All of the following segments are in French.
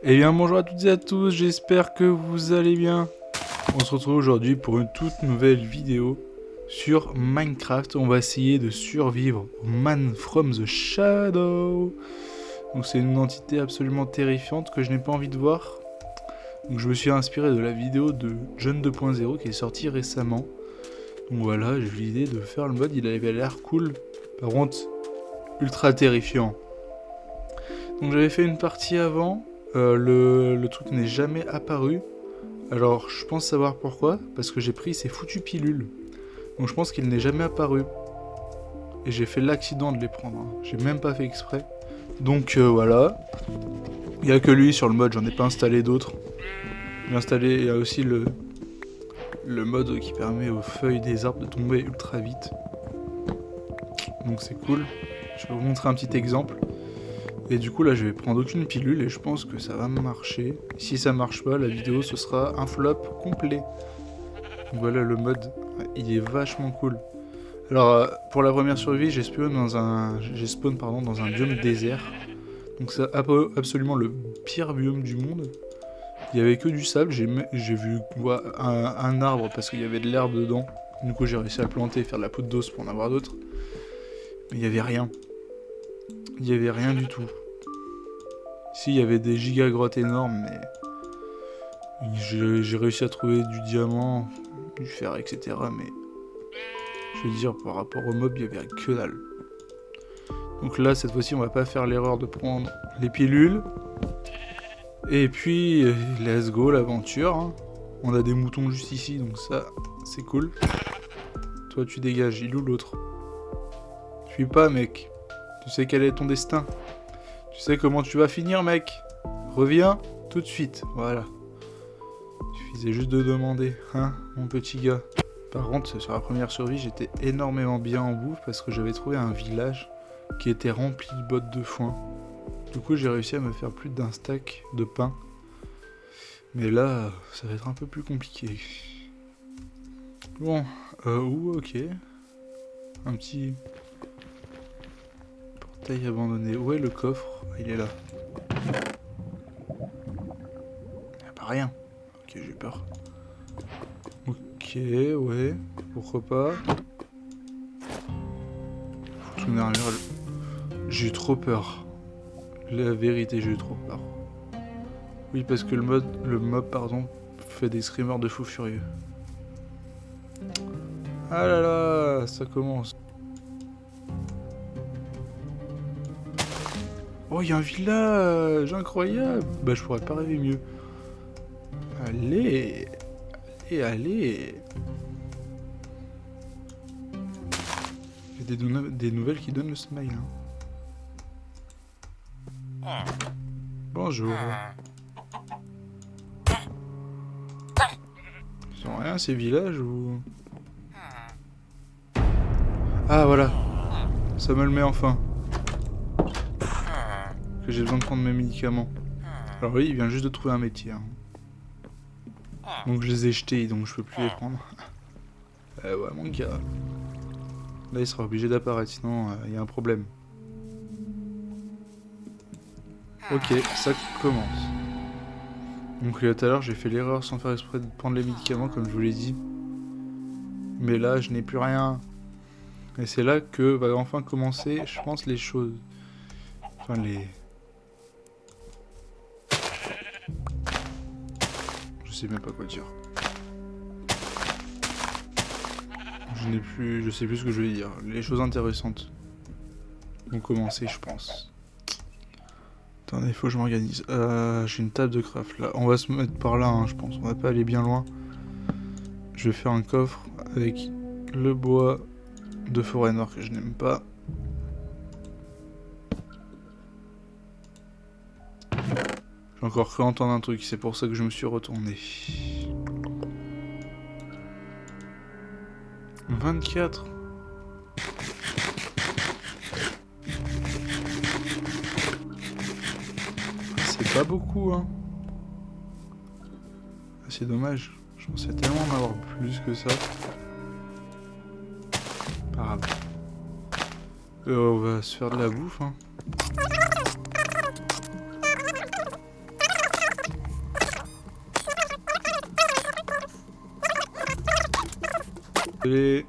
Eh bien bonjour à toutes et à tous, j'espère que vous allez bien. On se retrouve aujourd'hui pour une toute nouvelle vidéo sur Minecraft. On va essayer de survivre au Man from the Shadow. Donc c'est une entité absolument terrifiante que je n'ai pas envie de voir. Donc je me suis inspiré de la vidéo de John 2.0 qui est sortie récemment. Donc voilà, j'ai eu l'idée de faire le mode, il avait l'air cool. Par contre, ultra terrifiant. Donc j'avais fait une partie avant. Le truc n'est jamais apparu. Alors, je pense savoir pourquoi. Parce que j'ai pris ces foutues pilules. Donc, je pense qu'il n'est jamais apparu. Et j'ai fait l'accident de les prendre. Hein. J'ai même pas fait exprès. Donc, voilà. Il n'y a que lui sur le mode. J'en ai pas installé d'autres. J'ai installé. Il y a aussi le mode qui permet aux feuilles des arbres de tomber ultra vite. Donc, c'est cool. Je vais vous montrer un petit exemple. Et du coup là je vais prendre aucune pilule et je pense que ça va marcher. Si ça marche pas, la vidéo ce sera un flop complet. Donc voilà le mode, il est vachement cool. Alors pour la première survie j'ai spawn dans un biome désert. Donc c'est absolument le pire biome du monde. Il y avait que du sable, j'ai vu un arbre parce qu'il y avait de l'herbe dedans. Du coup j'ai réussi à le planter et faire de la poudre d'os pour en avoir d'autres. Mais il y avait rien. Il y avait rien du tout. Ici, il y avait des giga grottes énormes, mais j'ai réussi à trouver du diamant, du fer, etc. Mais je veux dire, par rapport au mob, il y avait que dalle. Donc là, cette fois-ci, on va pas faire l'erreur de prendre les pilules. Et puis, let's go, l'aventure. Hein. On a des moutons juste ici, donc ça, c'est cool. Toi, tu dégages, il ou l'autre? Fuis pas, mec. Tu sais quel est ton destin. Tu sais comment tu vas finir, mec. Reviens tout de suite, voilà. Il suffisait juste de demander, hein, mon petit gars. Par contre, sur la première survie, j'étais énormément bien en bouffe parce que j'avais trouvé un village qui était rempli de bottes de foin. Du coup, j'ai réussi à me faire plus d'un stack de pain. Mais là, ça va être un peu plus compliqué. Bon, ok. Un petit portail abandonné. Où est le coffre? Il est là. Il n'y a pas rien. Ok, j'ai peur. Ok, ouais. Pourquoi pas. J'ai eu trop peur. La vérité, j'ai eu trop peur. Oui, parce que le mob, fait des screamers de fous furieux. Ah là là, ça commence. Oh, il y a un village incroyable. Bah, je pourrais pas rêver mieux. Allez, allez. Il y a des nouvelles qui donnent le smile. Hein. Bonjour. Ils ont rien ces villages ou... Ah voilà. Ça me le met enfin. Que j'ai besoin de prendre mes médicaments. Alors oui, il vient juste de trouver un métier. Hein. Donc je les ai jetés, donc je peux plus les prendre. Ouais mon gars. Là il sera obligé d'apparaître, sinon il y a un problème. Ok, ça commence. Donc tout à l'heure j'ai fait l'erreur sans faire exprès de prendre les médicaments comme je vous l'ai dit. Mais là je n'ai plus rien. Et c'est là que va enfin commencer, je pense, les choses. Enfin les... Je sais même pas quoi dire. Je sais plus ce que je vais dire. Les choses intéressantes vont commencer, je pense. Attendez, il faut que je m'organise. J'ai une table de craft là. On va se mettre par là, hein, je pense. On va pas aller bien loin. Je vais faire un coffre avec le bois de forêt noire que je n'aime pas. J'ai encore cru entendre un truc, c'est pour ça que je me suis retourné. 24. C'est pas beaucoup, hein. C'est dommage. Je pensais tellement en avoir plus que ça. Pas grave. On va se faire de la bouffe, hein. désolé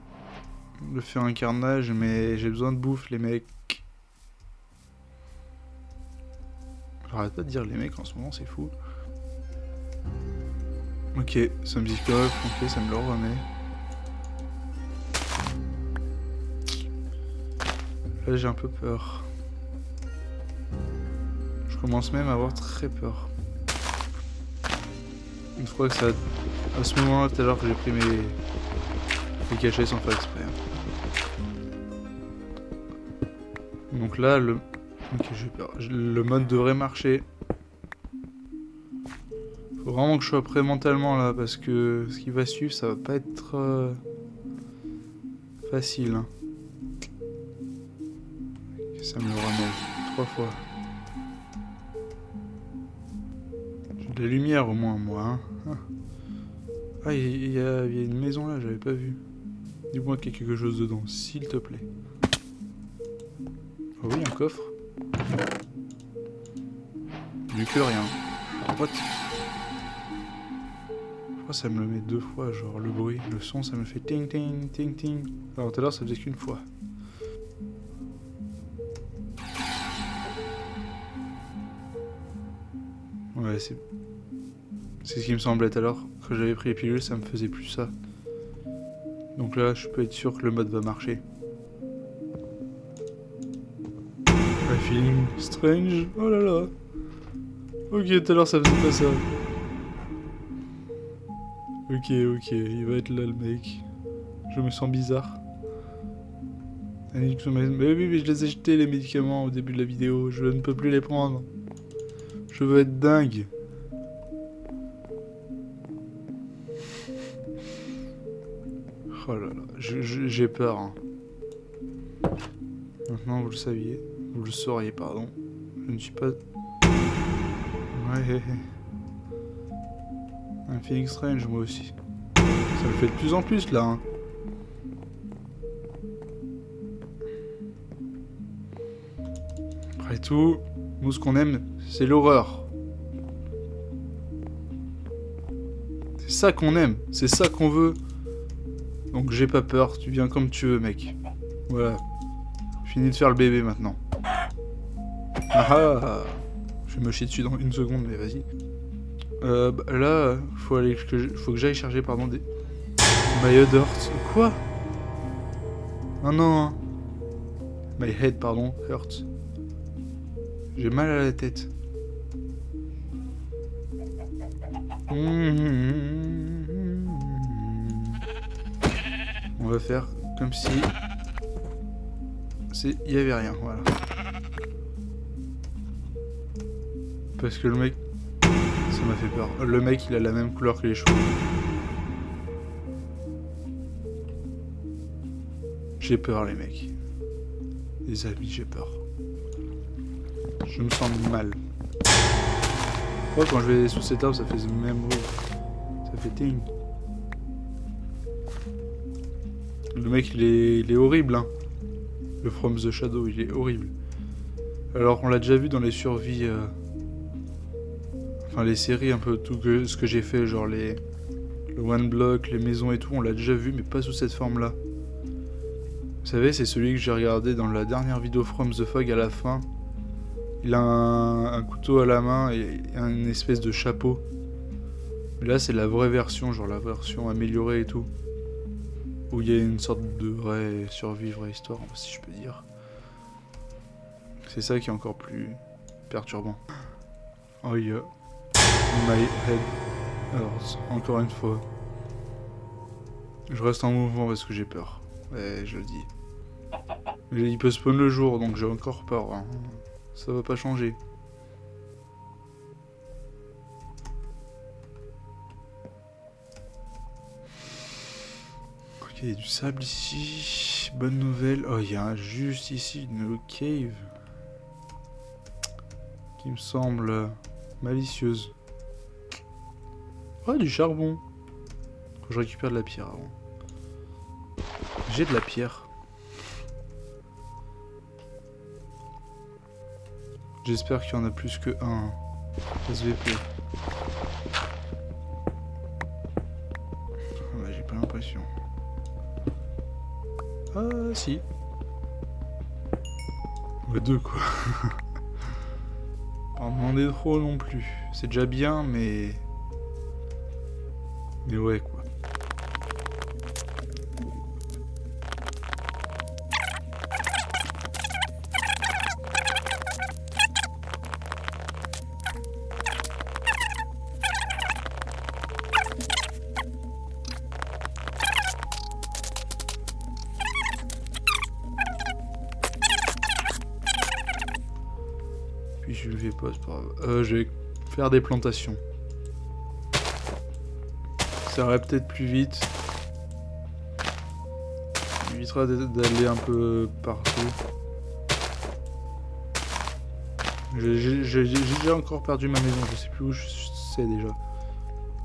de faire un carnage, mais j'ai besoin de bouffe, les mecs. J'arrête pas de dire les mecs en ce moment, c'est fou. Ok, ça me dit que ok, ça me le remet. Là, j'ai un peu peur. Je commence même à avoir très peur. Une fois que ça... À ce moment-là, tout à l'heure que j'ai pris mes cachets sans faire exprès. Donc là, le... Ok, j'ai peur. Le mode devrait marcher. Faut vraiment que je sois prêt mentalement là, parce que ce qui va suivre, ça va pas être facile. Hein. Ça me le ramène 3 fois. J'ai de la lumière au moins, moi. Hein. Ah, il y a une maison là, j'avais pas vu. Dis-moi qu'il y a quelque chose dedans, s'il te plaît. Oh oui, un coffre. Du que rien. What? Pourquoi ça me le met 2 fois, genre le bruit, le son, ça me fait ting ting ting ting. Alors tout à l'heure, ça faisait qu'une fois. Ouais, c'est ce qui me semblait tout à l'heure. Quand j'avais pris les pilules, ça me faisait plus ça. Donc là, je peux être sûr que le mode va marcher. I feeling strange. Oh là là. Ok, tout à l'heure, ça faisait pas ça. Ok, il va être là, le mec. Je me sens bizarre. Mais oui, mais je les ai jetés, les médicaments, au début de la vidéo. Je ne peux plus les prendre. Je veux être dingue. Oh là là, j'ai peur. Hein. Maintenant, vous le saviez. Vous le sauriez, pardon. Je ne suis pas... Ouais. Un feeling strange, moi aussi. Ça me fait de plus en plus, là. Hein. Après tout, nous, ce qu'on aime, c'est l'horreur. C'est ça qu'on aime. C'est ça qu'on veut. Donc j'ai pas peur, tu viens comme tu veux, mec. Voilà. Fini de faire le bébé maintenant. Ah ah. Je vais me chier dessus dans 1 seconde, mais vas-y. Bah, là, faut que j'aille charger, pardon, des... My head hurts. Quoi? Ah non. My head, pardon, hurts. J'ai mal à la tête. On va faire comme si... il y avait rien, voilà. Parce que le mec... Ça m'a fait peur. Le mec, il a la même couleur que les cheveux. J'ai peur, les mecs. Les amis, j'ai peur. Je me sens mal. Pourquoi quand je vais sous cet arbre, ça fait le même bruit? Ça fait ting. Le mec, il est horrible, hein. Le From the Shadow, il est horrible. Alors, on l'a déjà vu dans les survies... Enfin, les séries, un peu tout ce que j'ai fait, genre le One Block, les maisons et tout, on l'a déjà vu, mais pas sous cette forme-là. Vous savez, c'est celui que j'ai regardé dans la dernière vidéo From the Fog à la fin. Il a un couteau à la main et une espèce de chapeau. Mais là, c'est la vraie version, genre la version améliorée et tout. Où il y a une sorte de vraie survie, vraie histoire, si je peux dire. C'est ça qui est encore plus perturbant. Oh yeah. My head hurts. Encore une fois. Je reste en mouvement parce que j'ai peur. Ouais, je le dis. Mais il peut spawn le jour, donc j'ai encore peur. Hein. Ça va pas changer. Ok, il y a du sable ici. Bonne nouvelle. Oh, il y a juste ici une cave. Qui me semble malicieuse. Oh, du charbon. Faut que je récupère de la pierre avant. J'ai de la pierre. J'espère qu'il y en a plus que un. SVP. Ah bah, j'ai pas l'impression. Ah si. Deux quoi. Pas en demander trop non plus. C'est déjà bien mais... Mais ouais quoi. Puis je le fais pas, c'est pas grave. Je vais faire des plantations. Ça irait peut-être plus vite. Ça évitera d'aller un peu partout. J'ai déjà encore perdu ma maison, je sais plus où je sais déjà.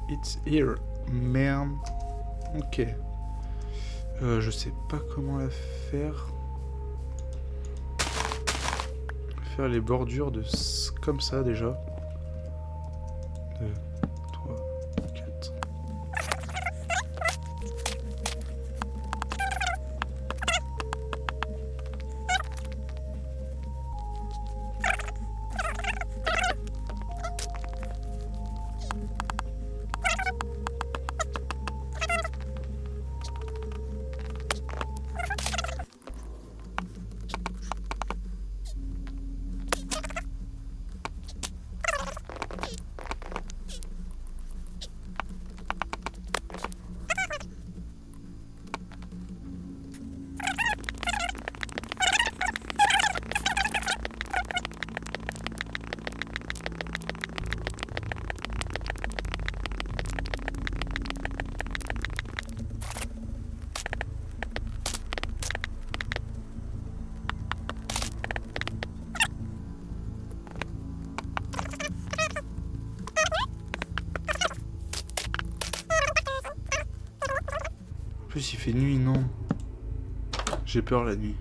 It's here, man. Ok. Je sais pas comment la faire. Faire les bordures de comme ça déjà. 2, 3, 4. En plus il fait nuit, non. J'ai peur la nuit.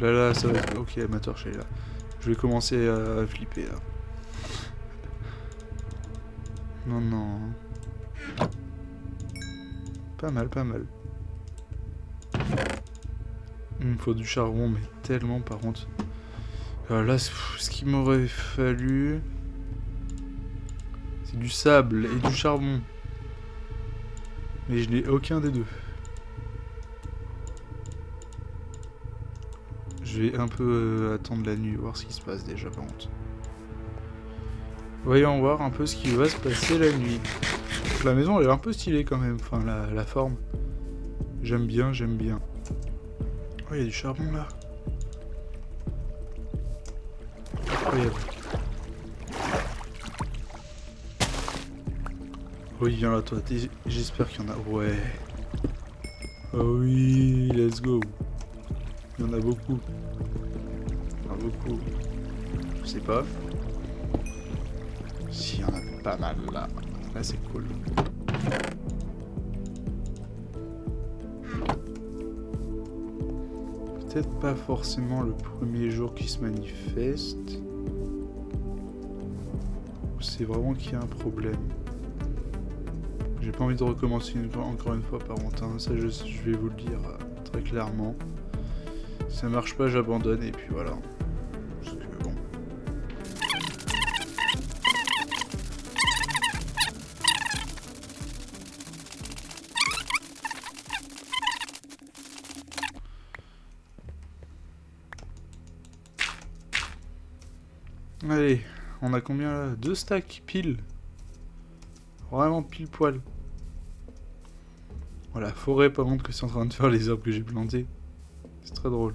Là, ça va être... Ok, ma torche est là. Je vais commencer à flipper, là. Non, non. Pas mal, pas mal. Il me faut du charbon, mais tellement, par contre. Là, ce qu'il m'aurait fallu... C'est du sable et du charbon. Mais je n'ai aucun des deux. Je vais un peu attendre la nuit, voir ce qui se passe déjà par contre. Voyons voir un peu ce qui va se passer la nuit. Donc, la maison elle est un peu stylée quand même, enfin la forme. J'aime bien, j'aime bien. Oh, il y a du charbon là. Incroyable. Oui, viens là toi, j'espère qu'il y en a. Ouais. Oh oui, let's go. Il y en a beaucoup. Il y en a beaucoup. Je sais pas. S'il y en a pas mal là. Là c'est cool. Peut-être pas forcément le premier jour qui se manifeste. C'est vraiment qu'il y a un problème. J'ai pas envie de recommencer encore une fois par contre. Hein. Ça je vais vous le dire très clairement. Si ça marche pas, j'abandonne et puis voilà. Parce que bon. Allez, on a combien là? 2 stacks pile. Vraiment pile poil. Voilà, forêt par contre que c'est en train de faire les arbres que j'ai plantés. C'est très drôle.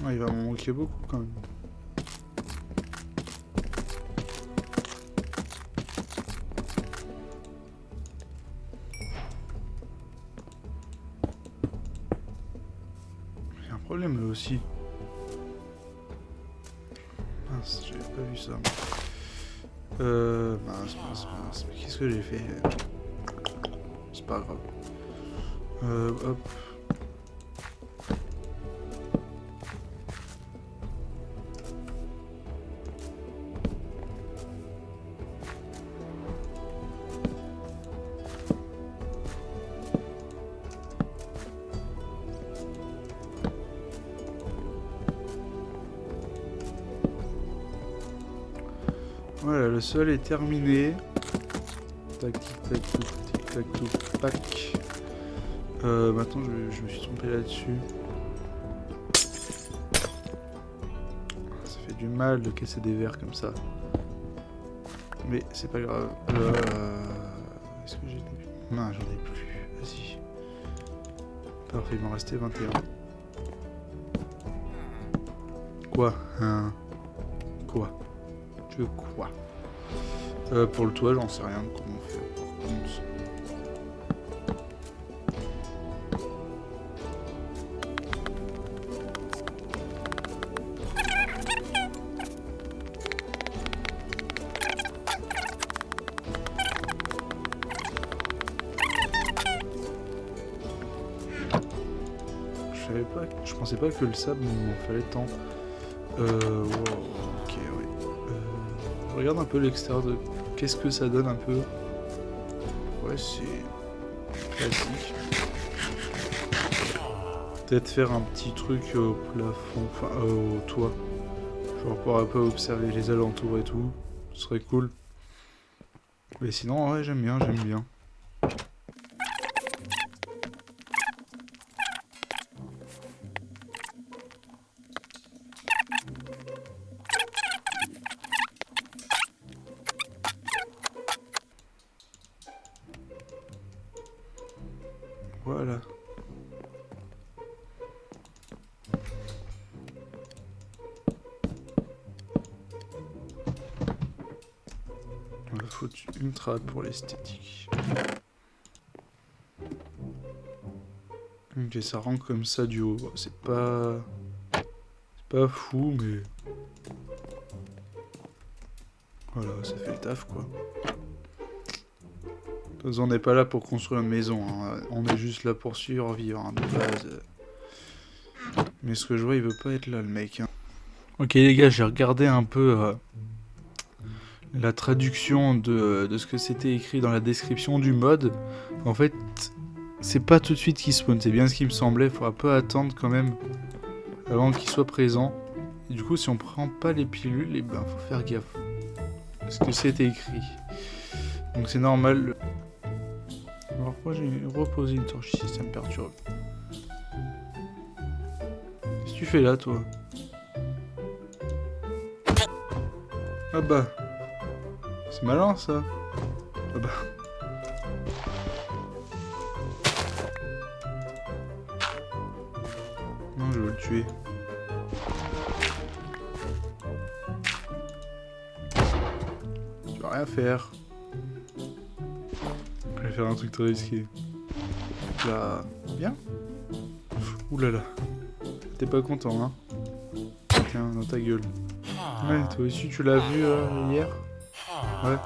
Ouais, il va m'en manquer beaucoup quand même. problème là aussi. Mince, j'avais pas vu ça. Mince. Mais qu'est-ce que j'ai fait? C'est pas grave. Hop. Voilà, le sol est terminé. Tac, tac, tac, tac, tac, tac. Maintenant, je me suis trompé là-dessus. Ça fait du mal de casser des verres comme ça. Mais c'est pas grave. Est-ce que j'ai... Non, j'en ai plus. Vas-y. Parfait, il m'en restait 21. Quoi? Quoi? Tu veux quoi? Pour le toit, j'en sais rien comment on fait. Par contre. Je pensais pas que le sable m'en fallait tant. Wow, ok, oui. Je regarde un peu l'extérieur de... Qu'est-ce que ça donne un peu? Ouais, c'est... classique. Peut-être faire un petit truc au plafond, enfin au toit. Genre pour un peu observer les alentours et tout. Ce serait cool. Mais sinon, ouais, j'aime bien, j'aime bien. Voilà. Il va foutre une trappe pour l'esthétique. Ok, ça rentre comme ça du haut. C'est pas fou, mais... Voilà, ça fait le taf, quoi. On n'est pas là pour construire une maison, hein. On est juste là pour survivre, hein, de base. Mais ce que je vois, il veut pas être là, le mec. Hein. Ok les gars, j'ai regardé un peu la traduction de ce que c'était écrit dans la description du mode. En fait, c'est pas tout de suite qu'il spawn, c'est bien ce qui me semblait. Il faudra un peu attendre quand même avant qu'il soit présent. Et du coup, si on prend pas les pilules, eh ben, faut faire gaffe. Parce que c'était écrit. Donc c'est normal. Alors pourquoi j'ai reposé une torche ici, ça me perturbe. Qu'est-ce que tu fais là, toi? Ah bah. C'est malin, ça. Ah bah. Non, je veux le tuer. Tu vas rien faire. Je vais faire un truc très risqué. Là, bien. Ouh là là. T'es pas content, hein? Tiens, dans ta gueule. Ouais, toi aussi, tu l'as vu hier? Ouais.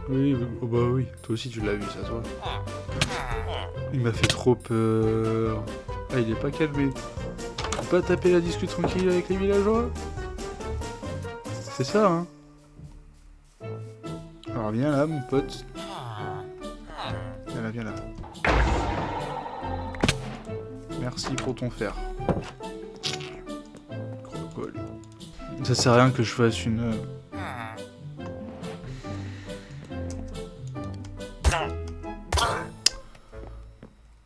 Oui, oh bah oui, toi aussi tu l'as vu, ça toi. Il m'a fait trop peur. Ah, il est pas calmé. Faut pas taper la discute tranquille avec les villageois? C'est ça, hein? Alors viens là, mon pote. Viens là. Merci pour ton fer. Crocole. Ça sert à rien que je fasse une...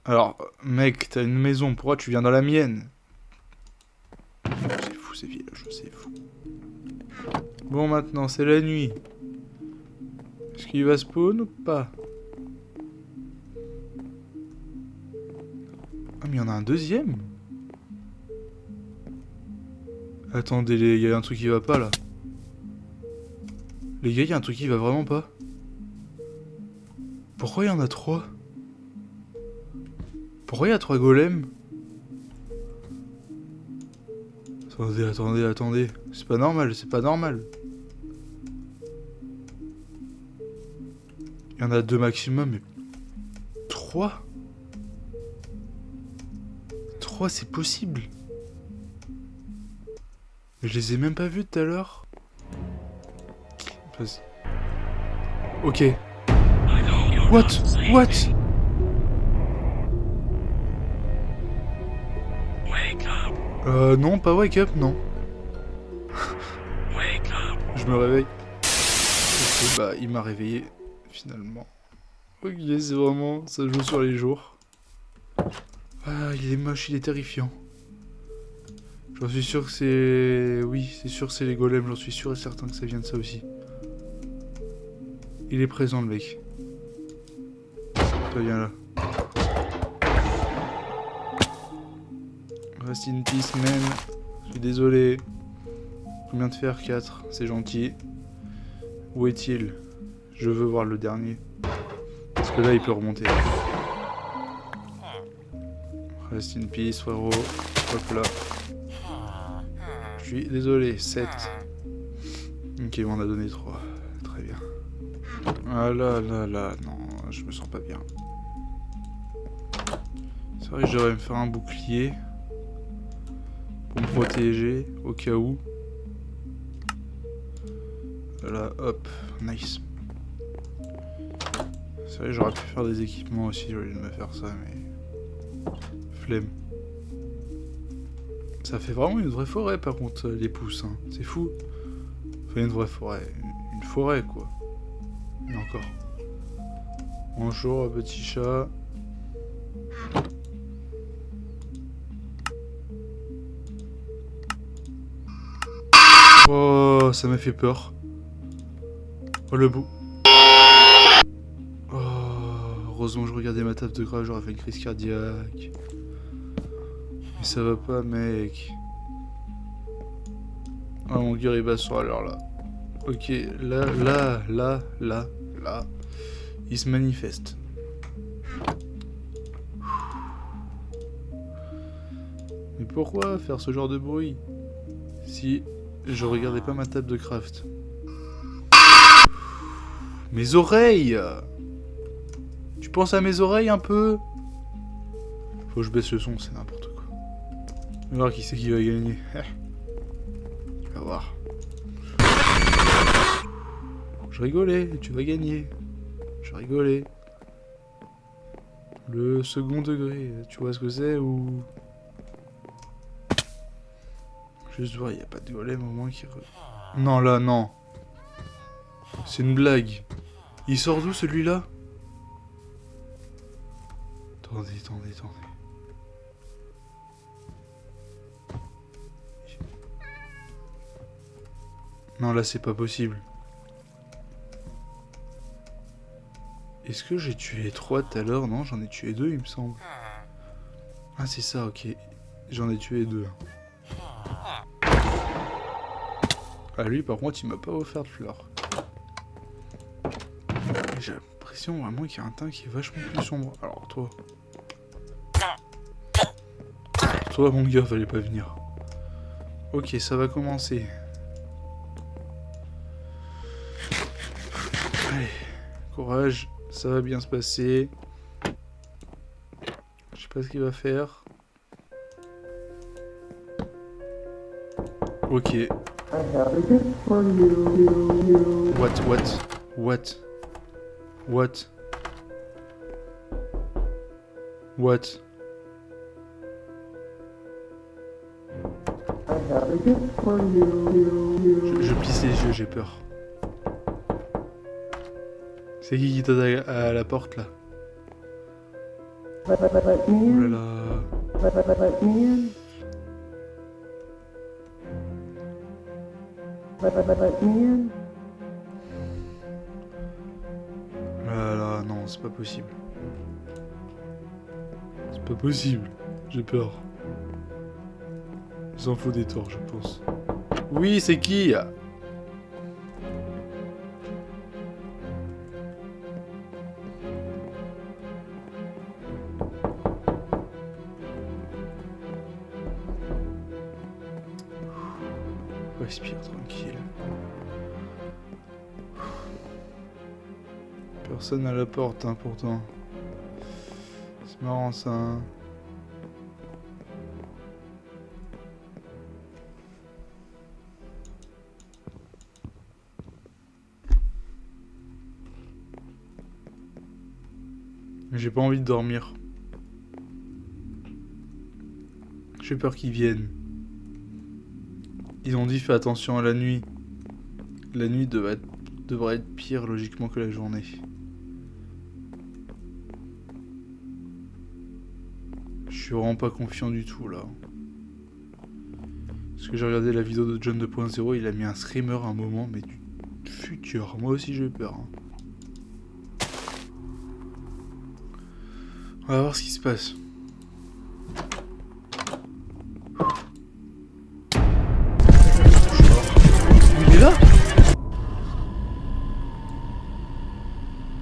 Alors, mec, t'as une maison, pourquoi tu viens dans la mienne? C'est fou ces villageois, c'est fou. Bon, maintenant, c'est la nuit. Est-ce qu'il va spawn ou pas? Ah, mais il y en a un deuxième? Attendez, il y a un truc qui va pas, là. Les gars, il y a un truc qui va vraiment pas. Pourquoi il y en a 3? Pourquoi il y a 3 golems? Attendez. C'est pas normal, c'est pas normal. Il y en a 2 maximum, mais... 3 ? 3, c'est possible. Mais je les ai même pas vus tout à l'heure. Ok. What? Non, pas wake up, non. Je me réveille. Ok, bah, il m'a réveillé, finalement. Ok, c'est vraiment... Ça joue sur les jours. Ah, il est moche, il est terrifiant. J'en suis sûr que c'est... Oui, c'est sûr que c'est les golems, j'en suis sûr et certain que ça vient de ça aussi. Il est présent, le mec. Toi, viens là. Rest in peace, man. Je suis désolé. Combien de fer? 4. C'est gentil. Où est-il? Je veux voir le dernier. Parce que là, il peut remonter. Rest in peace, frérot. Hop là. Je suis désolé. 7. Ok, on a donné 3. Très bien. Ah là. Non, je me sens pas bien. C'est vrai que j'aurais me faire un bouclier. Pour me protéger, au cas où. Là, hop, nice. C'est vrai que j'aurais pu faire des équipements aussi au lieu de me faire ça, mais... Flemme. Ça fait vraiment une vraie forêt, par contre, les pousses, hein. C'est fou. Enfin, une vraie forêt. Une forêt, quoi. Et encore. Bonjour, petit chat. Oh, ça m'a fait peur. Oh, le bout. Oh, heureusement que je regardais ma table de gras, j'aurais fait une crise cardiaque. Mais ça va pas, mec. Oh, mon cœur, il bat sur l'heure, là. Ok, là. Il se manifeste. Mais pourquoi faire ce genre de bruit si je regardais pas ma table de craft? Mes oreilles! Tu penses à mes oreilles un peu? Faut que je baisse le son, c'est n'importe quoi. On va voir qui c'est qui va gagner. On va voir. Je rigolais, tu vas gagner. Je rigolais. Le second degré, tu vois ce que c'est ou... Juste voir, il n'y a pas de golem au moins qui... Non, là, non. C'est une blague. Il sort d'où celui-là? Attendez. Non, là, c'est pas possible. Est-ce que j'ai tué 3 tout à l'heure? Non, j'en ai tué 2, il me semble. Ah, c'est ça, ok. J'en ai tué 2. Ah, lui, par contre, il m'a pas offert de fleurs. J'ai l'impression vraiment qu'il y a un teint qui est vachement plus sombre. Alors, toi... Toi, mon gars, fallait pas venir. Ok, ça va commencer. Allez, courage, ça va bien se passer. Je sais pas ce qu'il va faire. Ok. What? Je plisse les yeux, j'ai peur. C'est qui t'aide à la porte là? Oh là là. Là là, non, c'est pas possible. C'est pas possible. J'ai peur. Il s'en faut des torts, je pense. Oui, c'est qui? Respire tranquille. Personne à la porte, hein, pourtant. C'est marrant ça, hein. J'ai pas envie de dormir. J'ai peur qu'ils viennent. Ils ont dit fais attention à la nuit. La nuit devrait être pire logiquement que la journée. Je suis vraiment pas confiant du tout là. Parce que j'ai regardé la vidéo de John 2.0, il a mis un screamer à un moment, mais du futur. Moi aussi j'ai peur. Hein. On va voir ce qui se passe. Il est là?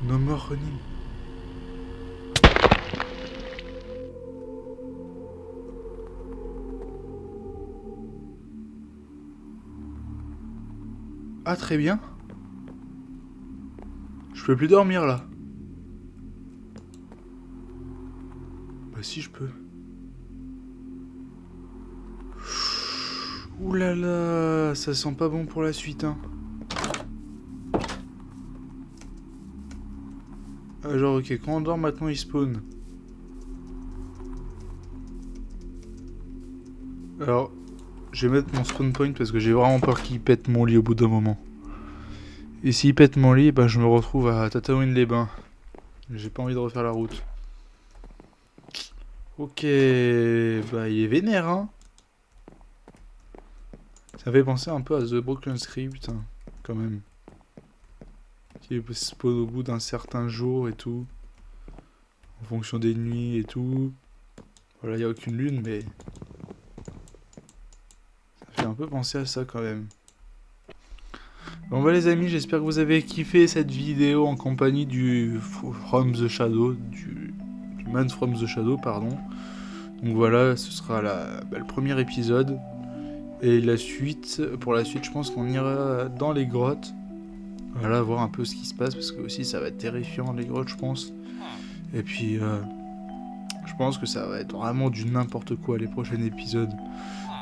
No more running. Ah très bien. Je peux plus dormir là. Bah si je peux. Ouh là là, ça sent pas bon pour la suite hein. Ah, genre ok, quand on dort maintenant il spawn. Alors, je vais mettre mon spawn point parce que j'ai vraiment peur qu'il pète mon lit au bout d'un moment. Et s'il pète mon lit, bah je me retrouve à Tataouine-les-Bains. J'ai pas envie de refaire la route. Ok, bah il est vénère hein. Ça fait penser un peu à The Broken Script, hein, quand même. Qui spawn au bout d'un certain jour et tout. En fonction des nuits et tout. Voilà, il n'y a aucune lune, mais... ça fait un peu penser à ça quand même. Bon bah les amis, j'espère que vous avez kiffé cette vidéo en compagnie du From the Shadow, du Man from the Shadow, pardon. Donc voilà, ce sera le premier épisode. Et la suite, pour la suite, je pense qu'on ira dans les grottes. Voilà, voir un peu ce qui se passe, parce que aussi ça va être terrifiant les grottes, je pense. Et puis, je pense que ça va être vraiment du n'importe quoi les prochains épisodes.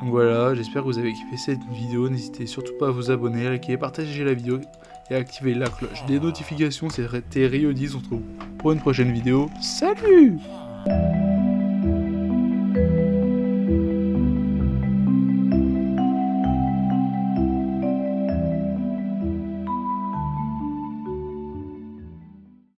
Donc voilà, j'espère que vous avez kiffé cette vidéo. N'hésitez surtout pas à vous abonner, à liker, partager la vidéo et à activer la cloche des notifications. C'était Ryodis, on se retrouve pour une prochaine vidéo. Salut!